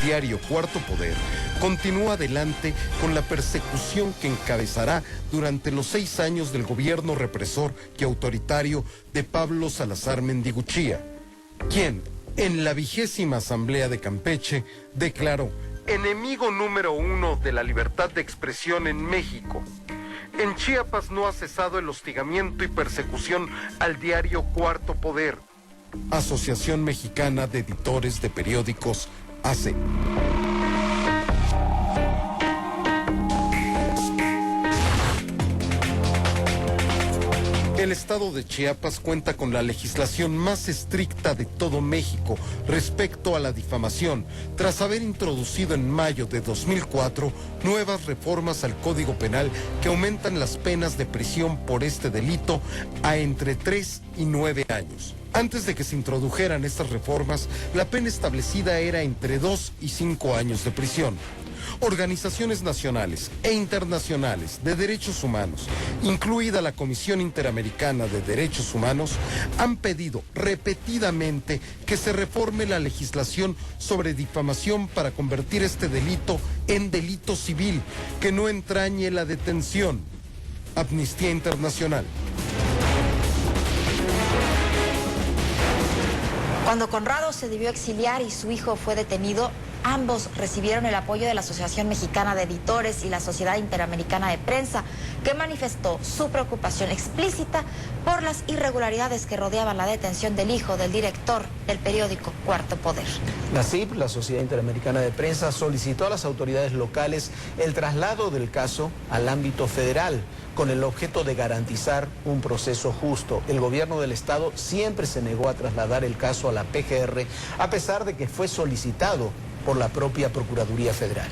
diario Cuarto Poder continúa adelante con la persecución que encabezará durante los 6 años del gobierno represor y autoritario de Pablo Salazar Mendiguchía, quien en la 20ª Asamblea de Campeche declaró enemigo número 1 de la libertad de expresión en México. En Chiapas no ha cesado el hostigamiento y persecución al diario Cuarto Poder. Asociación Mexicana de Editores de Periódicos, AC. El estado de Chiapas cuenta con la legislación más estricta de todo México respecto a la difamación, tras haber introducido en mayo de 2004 nuevas reformas al Código Penal que aumentan las penas de prisión por este delito a entre 3 y 9 años. Antes de que se introdujeran estas reformas, la pena establecida era entre 2 y 5 años de prisión. Organizaciones nacionales e internacionales de derechos humanos, incluida la Comisión Interamericana de Derechos Humanos, han pedido repetidamente que se reforme la legislación sobre difamación para convertir este delito en delito civil, que no entrañe la detención. Amnistía Internacional. Cuando Conrado se debió exiliar y su hijo fue detenido, ambos recibieron el apoyo de la Asociación Mexicana de Editores y la Sociedad Interamericana de Prensa, que manifestó su preocupación explícita por las irregularidades que rodeaban la detención del hijo del director del periódico Cuarto Poder. La CIP, la Sociedad Interamericana de Prensa, solicitó a las autoridades locales el traslado del caso al ámbito federal, con el objeto de garantizar un proceso justo. El gobierno del estado siempre se negó a trasladar el caso a la PGR, a pesar de que fue solicitado por la propia Procuraduría Federal.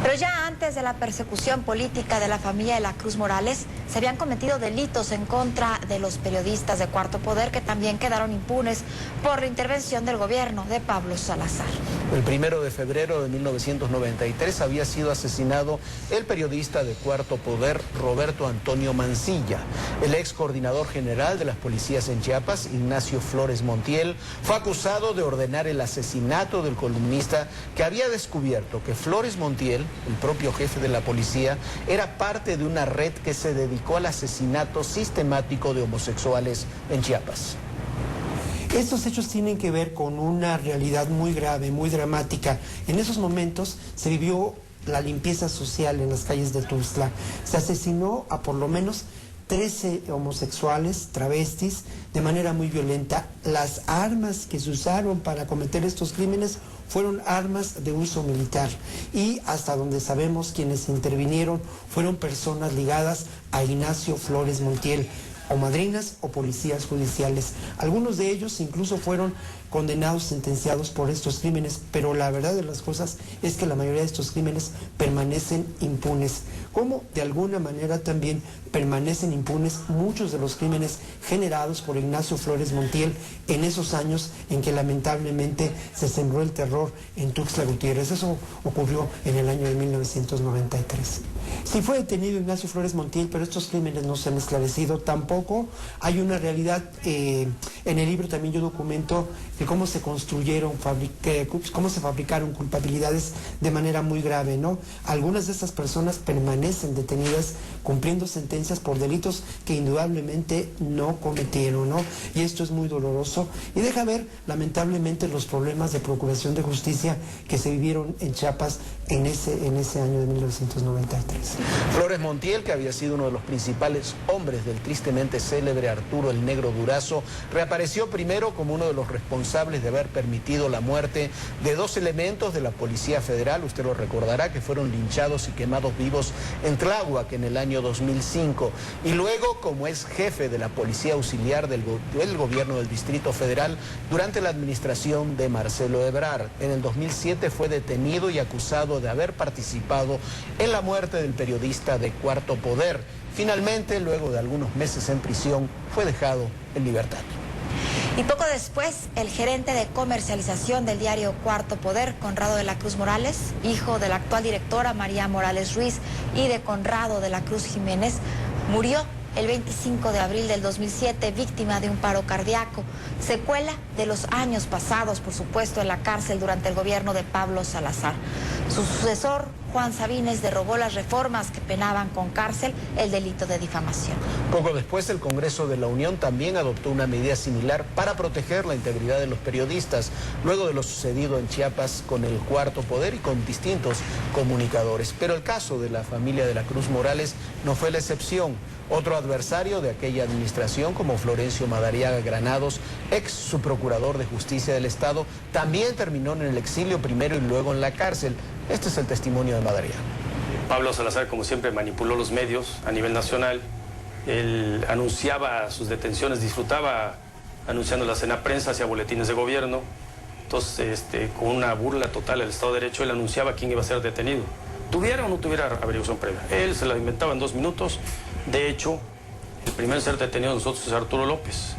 Pero ya antes de la persecución política de la familia de la Cruz Morales, se habían cometido delitos en contra de los periodistas de Cuarto Poder que también quedaron impunes por la intervención del gobierno de Pablo Salazar. El 1 de febrero de 1993 había sido asesinado el periodista de Cuarto Poder, Roberto Antonio Mancilla. El ex coordinador general de las policías en Chiapas, Ignacio Flores Montiel, fue acusado de ordenar el asesinato del columnista que había descubierto que Flores Montiel, el propio jefe de la policía, era parte de una red que se dedicó al asesinato sistemático de homosexuales en Chiapas. Estos hechos tienen que ver con una realidad muy grave, muy dramática. En esos momentos se vivió la limpieza social en las calles de Tuxtla. Se asesinó a por lo menos 13 homosexuales, travestis, de manera muy violenta. Las armas que se usaron para cometer estos crímenes fueron armas de uso militar y hasta donde sabemos quienes intervinieron fueron personas ligadas a Ignacio Flores Montiel, o madrinas o policías judiciales. Algunos de ellos incluso fueron condenados, sentenciados por estos crímenes, pero la verdad de las cosas es que la mayoría de estos crímenes permanecen impunes, como de alguna manera también permanecen impunes muchos de los crímenes generados por Ignacio Flores Montiel en esos años en que lamentablemente se sembró el terror en Tuxtla Gutiérrez. Eso ocurrió en el año de 1993. Sí fue detenido Ignacio Flores Montiel, pero estos crímenes no se han esclarecido. Tampoco hay una realidad, en el libro también yo documento de cómo se construyeron, cómo se fabricaron culpabilidades de manera muy grave, ¿no? Algunas de estas personas permanecen detenidas cumpliendo sentencias por delitos que indudablemente no cometieron, ¿no? Y esto es muy doloroso y deja ver lamentablemente los problemas de procuración de justicia que se vivieron en Chiapas en ese año de 1993. Flores Montiel, que había sido uno de los principales hombres del tristemente célebre Arturo el Negro Durazo, reapareció primero como uno de los responsables de haber permitido la muerte de 2 elementos de la Policía Federal, usted lo recordará, que fueron linchados y quemados vivos en Tláhuac en el año 2005, y luego como es jefe de la Policía Auxiliar del gobierno del Distrito Federal durante la administración de Marcelo Ebrard. En el 2007 fue detenido y acusado de haber participado en la muerte del periodista de Cuarto Poder. Finalmente, luego de algunos meses en prisión, fue dejado en libertad. Y poco después, el gerente de comercialización del diario Cuarto Poder, Conrado de la Cruz Morales, hijo de la actual directora María Morales Ruiz y de Conrado de la Cruz Jiménez, murió el 25 de abril del 2007, víctima de un paro cardíaco, secuela de los años pasados, por supuesto, en la cárcel durante el gobierno de Pablo Salazar. Su sucesor, Juan Sabines, derogó las reformas que penaban con cárcel el delito de difamación. Poco después, el Congreso de la Unión también adoptó una medida similar para proteger la integridad de los periodistas, luego de lo sucedido en Chiapas con el Cuarto Poder y con distintos comunicadores. Pero el caso de la familia de la Cruz Morales no fue la excepción. Otro adversario de aquella administración, como Florencio Madariaga Granados, ex subprocurador de Justicia del Estado, también terminó en el exilio primero y luego en la cárcel. Este es el testimonio de Madariaga. Pablo Salazar, como siempre, manipuló los medios a nivel nacional. Él anunciaba sus detenciones, disfrutaba anunciándolas en la prensa, hacía boletines de gobierno. Entonces, con una burla total al Estado de Derecho, él anunciaba quién iba a ser detenido. Tuviera o no tuviera averiguación previa. Él se la inventaba en 2 minutos. De hecho, el primero en ser detenido de nosotros es Arturo López.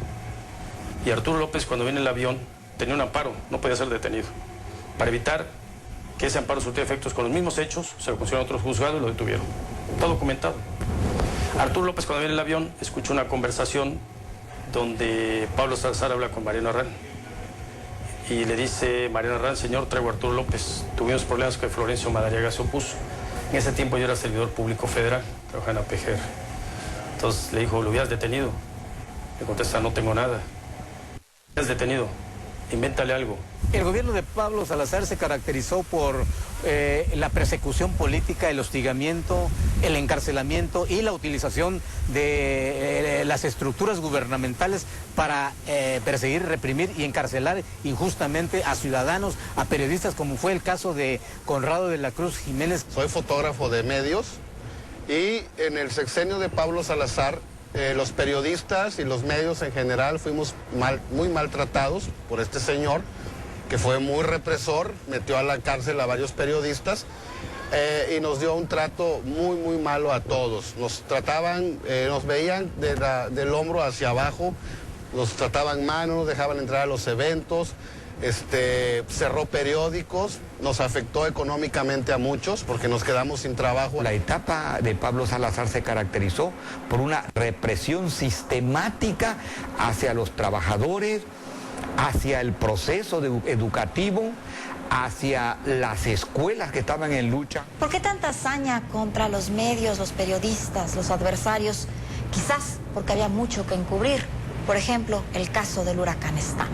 Y Arturo López, cuando viene el avión, tenía un amparo, no podía ser detenido. Para evitar que ese amparo surtiera efectos con los mismos hechos, se lo pusieron a otros juzgados y lo detuvieron. Está documentado. Arturo López, cuando viene el avión, escucha una conversación donde Pablo Salazar habla con Mariano Herrán. Y le dice Mariano Herrán: señor, traigo a Arturo López. Tuvimos problemas que Florencio Madariaga se opuso. En ese tiempo yo era servidor público federal, trabajaba en la PGR. Entonces le dijo: ¿lo hubieras detenido? Le contesta: no tengo nada. ¿Lo hubieras detenido? Invéntale algo. El gobierno de Pablo Salazar se caracterizó por la persecución política, el hostigamiento, el encarcelamiento y la utilización de las estructuras gubernamentales para perseguir, reprimir y encarcelar injustamente a ciudadanos, a periodistas, como fue el caso de Conrado de la Cruz Jiménez. Soy fotógrafo de medios y en el sexenio de Pablo Salazar los periodistas y los medios en general fuimos muy maltratados por este señor, que fue muy represor, metió a la cárcel a varios periodistas y nos dio un trato muy malo a todos. Nos trataban, nos veían del hombro hacia abajo, nos trataban mal, no nos dejaban entrar a los eventos, cerró periódicos, nos afectó económicamente a muchos porque nos quedamos sin trabajo. La etapa de Pablo Salazar se caracterizó por una represión sistemática hacia los trabajadores, hacia el proceso educativo, hacia las escuelas que estaban en lucha. ¿Por qué tanta hazaña contra los medios, los periodistas, los adversarios? Quizás porque había mucho que encubrir. Por ejemplo, el caso del huracán Stan.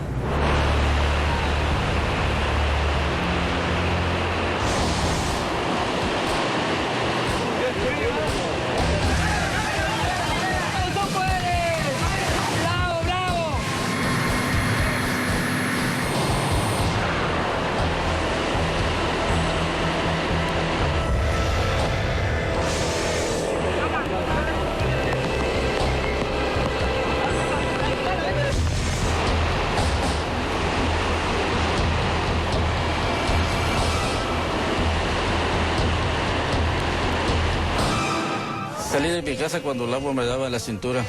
Salí de mi casa cuando el agua me daba en la cintura.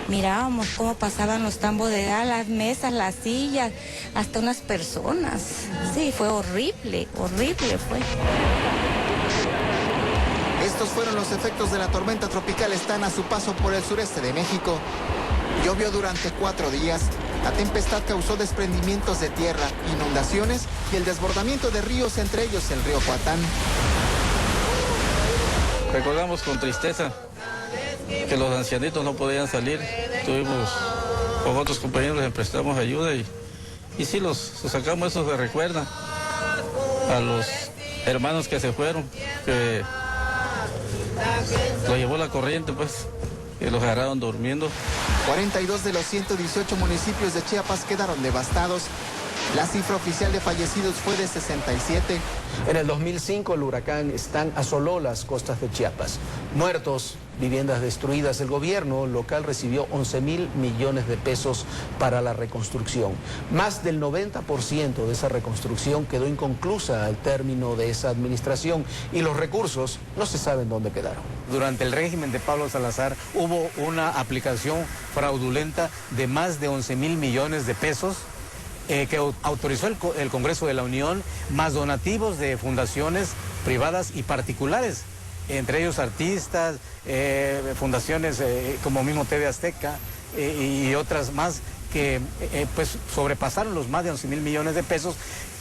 Mirábamos cómo pasaban los tambos de gas, las mesas, las sillas, hasta unas personas. Sí, fue horrible, horrible fue. Estos fueron los efectos de la tormenta tropical Stan a su paso por el sureste de México. Llovió durante 4 días. La tempestad causó desprendimientos de tierra, inundaciones y el desbordamiento de ríos, entre ellos el río Coatán. Recordamos con tristeza que los ancianitos no podían salir. Tuvimos con otros compañeros, les prestamos ayuda y sí, los sacamos, eso se recuerda a los hermanos que se fueron, que los llevó la corriente, pues, que los agarraron durmiendo. 42 de los 118 municipios de Chiapas quedaron devastados. La cifra oficial de fallecidos fue de 67. En el 2005 el huracán Stan asoló las costas de Chiapas. Muertos, viviendas destruidas. El gobierno local recibió 11.000 millones de pesos para la reconstrucción. Más del 90% de esa reconstrucción quedó inconclusa al término de esa administración y los recursos no se saben dónde quedaron. Durante el régimen de Pablo Salazar hubo una aplicación fraudulenta de más de 11.000 millones de pesos que autorizó el Congreso de la Unión, más donativos de fundaciones privadas y particulares. entre ellos artistas, fundaciones como mismo TV Azteca y otras más que pues sobrepasaron los más de 11,000 millones de pesos,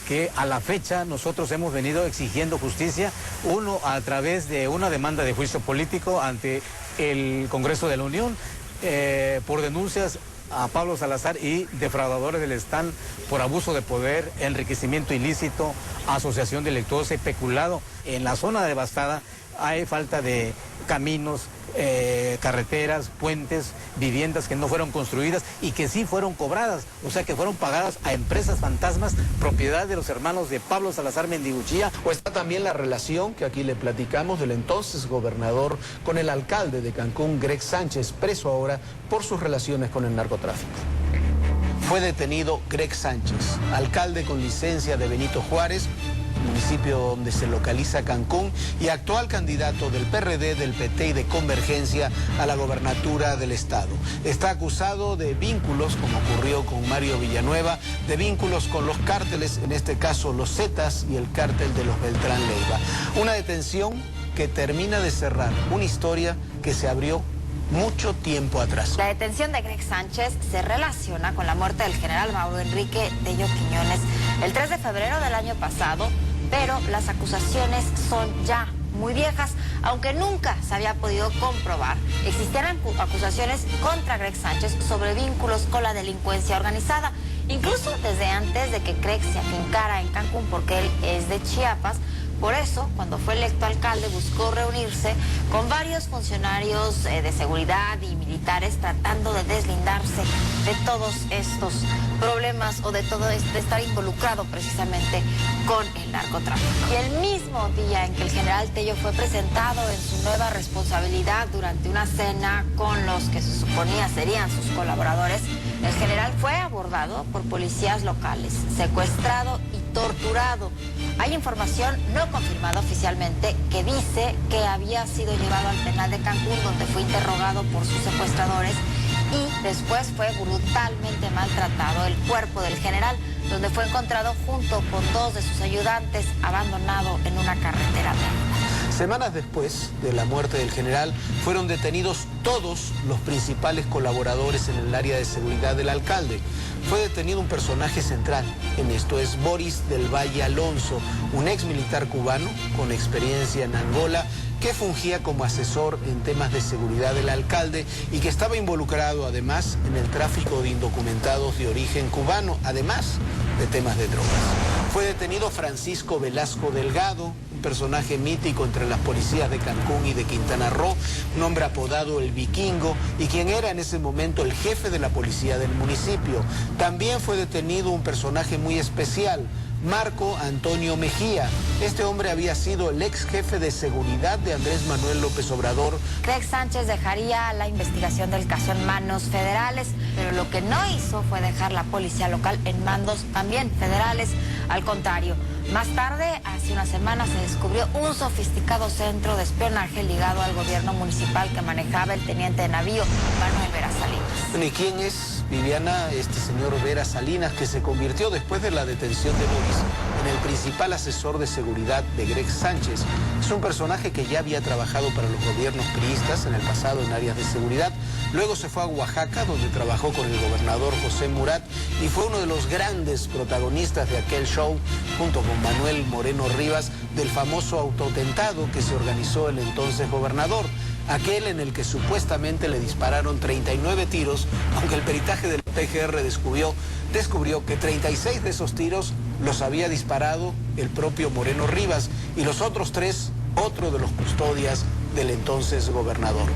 que a la fecha nosotros hemos venido exigiendo justicia, uno a través de una demanda de juicio político ante el Congreso de la Unión por denuncias a Pablo Salazar y defraudadores del STAN por abuso de poder, enriquecimiento ilícito, asociación delictuosa y peculado. En la zona devastada hay falta de caminos, carreteras, puentes, viviendas que no fueron construidas y que sí fueron cobradas, o sea que fueron pagadas a empresas fantasmas, propiedad de los hermanos de Pablo Salazar Mendiguchía. O está también la relación que aquí le platicamos del entonces gobernador con el alcalde de Cancún, Greg Sánchez, preso ahora por sus relaciones con el narcotráfico. Fue detenido Greg Sánchez, alcalde con licencia de Benito Juárez, municipio donde se localiza Cancún, y actual candidato del PRD, del PT y de Convergencia a la gobernatura del estado. Está acusado de vínculos, como ocurrió con Mario Villanueva, de vínculos con los cárteles, en este caso los Zetas y el cártel de los Beltrán Leiva. Una detención que termina de cerrar una historia que se abrió mucho tiempo atrás. La detención de Greg Sánchez se relaciona con la muerte del general Mauro Enrique Tello Quiñones el 3 de febrero del año pasado, pero las acusaciones son ya muy viejas, aunque nunca se había podido comprobar. Existían acusaciones contra Greg Sánchez sobre vínculos con la delincuencia organizada, incluso desde antes de que Greg se afincara en Cancún, porque él es de Chiapas. Por eso, cuando fue electo alcalde, buscó reunirse con varios funcionarios de seguridad y militares, tratando de deslindarse de todos estos problemas o de todo de estar involucrado precisamente con el narcotráfico. Y el mismo día en que el general Tello fue presentado en su nueva responsabilidad durante una cena con los que se suponía serían sus colaboradores, el general fue abordado por policías locales, secuestrado y torturado. Hay información no confirmada oficialmente que dice que había sido llevado al penal de Cancún, donde fue interrogado por sus secuestradores, y después fue brutalmente maltratado. El cuerpo del general, donde fue encontrado junto con 2 de sus ayudantes, abandonado en una carretera negra. Semanas después de la muerte del general, fueron detenidos todos los principales colaboradores en el área de seguridad del alcalde. Fue detenido un personaje central en esto, es Boris del Valle Alonso, un ex militar cubano con experiencia en Angola, que fungía como asesor en temas de seguridad del alcalde y que estaba involucrado además en el tráfico de indocumentados de origen cubano, además de temas de drogas. Fue detenido Francisco Velasco Delgado, un personaje mítico entre las policías de Cancún y de Quintana Roo, un hombre apodado El Vikingo y quien era en ese momento el jefe de la policía del municipio. También fue detenido un personaje muy especial, Marco Antonio Mejía. Este hombre había sido el ex jefe de seguridad de Andrés Manuel López Obrador. Greg Sánchez dejaría la investigación del caso en manos federales, pero lo que no hizo fue dejar la policía local en manos también federales. Al contrario, más tarde, hace una semana, se descubrió un sofisticado centro de espionaje ligado al gobierno municipal que manejaba el teniente de navío Manuel Vera Salinas. Bueno, ¿y quién es, Viviana, este señor Vera Salinas, que se convirtió después de la detención de Boris en el principal asesor de seguridad de Greg Sánchez? Es un personaje que ya había trabajado para los gobiernos priistas en el pasado en áreas de seguridad. Luego se fue a Oaxaca, donde trabajó con el gobernador José Murat y fue uno de los grandes protagonistas de aquel show, junto con Manuel Moreno Rivas, del famoso autotentado que se organizó el entonces gobernador. Aquel en el que supuestamente le dispararon 39 tiros, aunque el peritaje del PGR descubrió que 36 de esos tiros los había disparado el propio Moreno Rivas y los otros 3, otro de los custodias del entonces gobernador.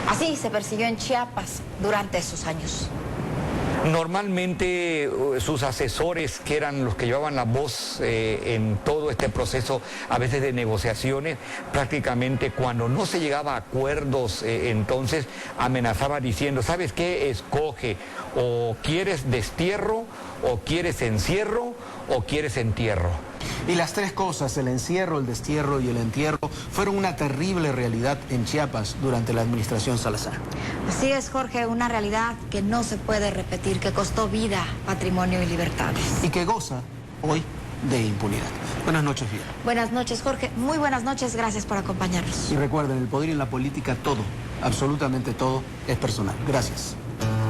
Así se persiguió en Chiapas durante esos años. Normalmente sus asesores, que eran los que llevaban la voz en todo este proceso, a veces de negociaciones, prácticamente cuando no se llegaba a acuerdos, entonces amenazaba diciendo, ¿sabes qué? Escoge, o quieres destierro, o quieres encierro, o quieres entierro. Y las 3 cosas, el encierro, el destierro y el entierro, fueron una terrible realidad en Chiapas durante la administración Salazar. Así es, Jorge, una realidad que no se puede repetir, que costó vida, patrimonio y libertades. Y que goza hoy de impunidad. Buenas noches, Fiera. Buenas noches, Jorge. Muy buenas noches. Gracias por acompañarnos. Y recuerden, el poder y en la política todo, absolutamente todo, es personal. Gracias.